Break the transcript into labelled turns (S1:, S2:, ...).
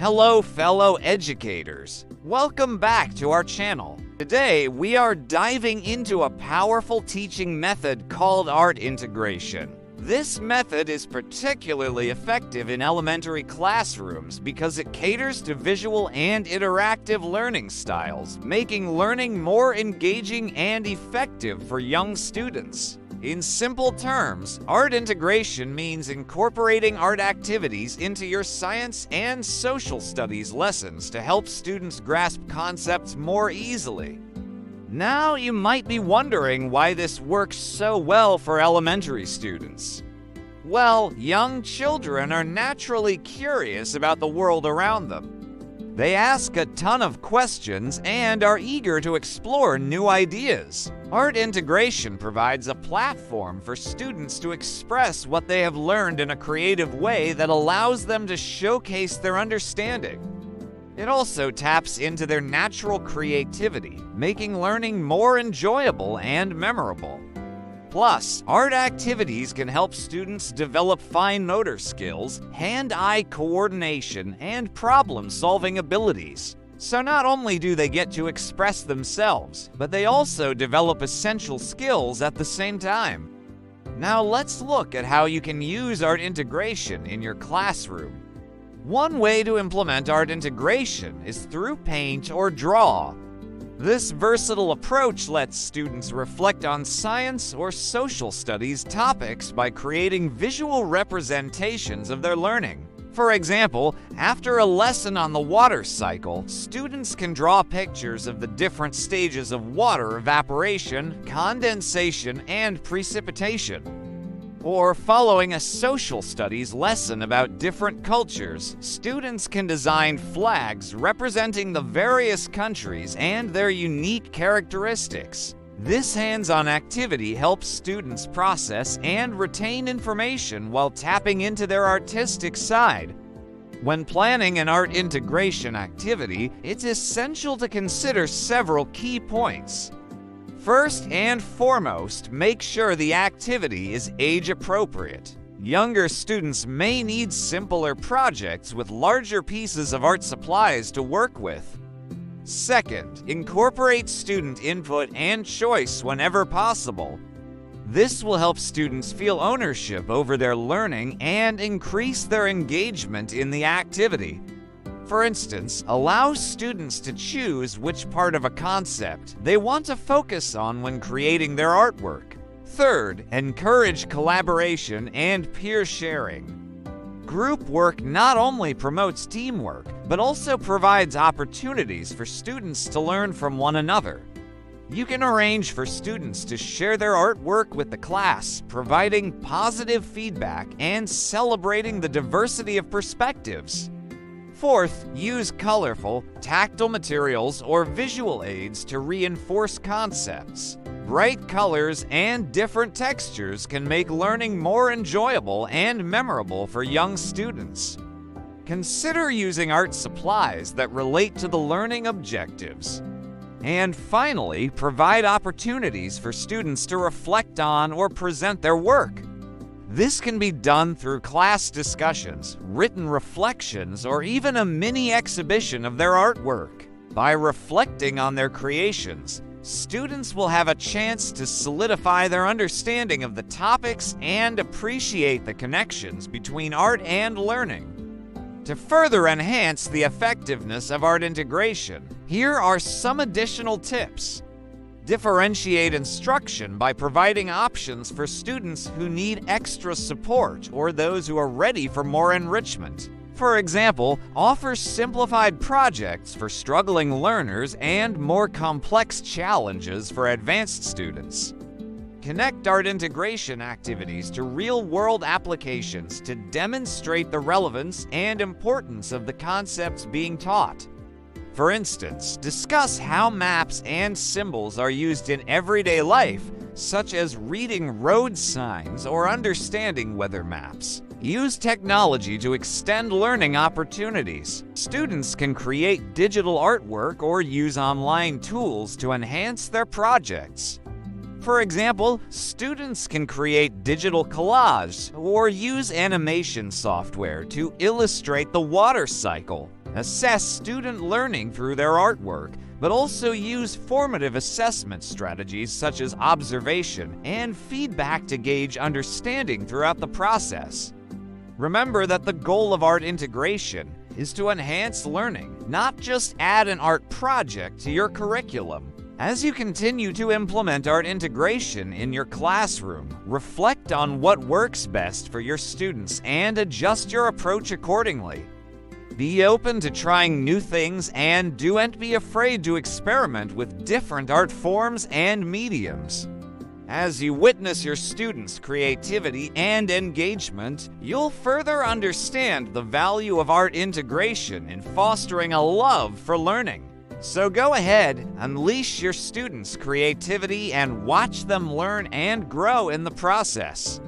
S1: Hello, fellow educators. Welcome back to our channel. Today, we are diving into a powerful teaching method called art integration. This method is particularly effective in elementary classrooms because it caters to visual and interactive learning styles, making learning more engaging and effective for young students. In simple terms, art integration means incorporating art activities into your science and social studies lessons to help students grasp concepts more easily. Now you might be wondering why this works so well for elementary students. Well, young children are naturally curious about the world around them. They ask a ton of questions and are eager to explore new ideas. Art integration provides a platform for students to express what they have learned in a creative way that allows them to showcase their understanding. It also taps into their natural creativity, making learning more enjoyable and memorable. Plus, art activities can help students develop fine motor skills, hand-eye coordination, and problem-solving abilities. So not only do they get to express themselves, but they also develop essential skills at the same time. Now let's look at how you can use art integration in your classroom. One way to implement art integration is through paint or draw. This versatile approach lets students reflect on science or social studies topics by creating visual representations of their learning. For example, after a lesson on the water cycle, students can draw pictures of the different stages of water evaporation, condensation, and precipitation. Or following a social studies lesson about different cultures, students can design flags representing the various countries and their unique characteristics. This hands-on activity helps students process and retain information while tapping into their artistic side. When planning an art integration activity, it's essential to consider several key points. First and foremost, make sure the activity is age-appropriate. Younger students may need simpler projects with larger pieces of art supplies to work with. Second, incorporate student input and choice whenever possible. This will help students feel ownership over their learning and increase their engagement in the activity. For instance, allow students to choose which part of a concept they want to focus on when creating their artwork. Third, encourage collaboration and peer sharing. Group work not only promotes teamwork, but also provides opportunities for students to learn from one another. You can arrange for students to share their artwork with the class, providing positive feedback and celebrating the diversity of perspectives. Fourth, use colorful, tactile materials or visual aids to reinforce concepts. Bright colors and different textures can make learning more enjoyable and memorable for young students. Consider using art supplies that relate to the learning objectives. And finally, provide opportunities for students to reflect on or present their work. This can be done through class discussions, written reflections, or even a mini exhibition of their artwork. By reflecting on their creations, students will have a chance to solidify their understanding of the topics and appreciate the connections between art and learning. To further enhance the effectiveness of art integration, here are some additional tips. Differentiate instruction by providing options for students who need extra support or those who are ready for more enrichment. For example, offer simplified projects for struggling learners and more complex challenges for advanced students. Connect art integration activities to real-world applications to demonstrate the relevance and importance of the concepts being taught. For instance, discuss how maps and symbols are used in everyday life, such as reading road signs or understanding weather maps. Use technology to extend learning opportunities. Students can create digital artwork or use online tools to enhance their projects. For example, students can create digital collages or use animation software to illustrate the water cycle. Assess student learning through their artwork, but also use formative assessment strategies such as observation and feedback to gauge understanding throughout the process. Remember that the goal of art integration is to enhance learning, not just add an art project to your curriculum. As you continue to implement art integration in your classroom, reflect on what works best for your students and adjust your approach accordingly. Be open to trying new things and don't be afraid to experiment with different art forms and mediums. As you witness your students' creativity and engagement, you'll further understand the value of art integration in fostering a love for learning. So go ahead, unleash your students' creativity and watch them learn and grow in the process.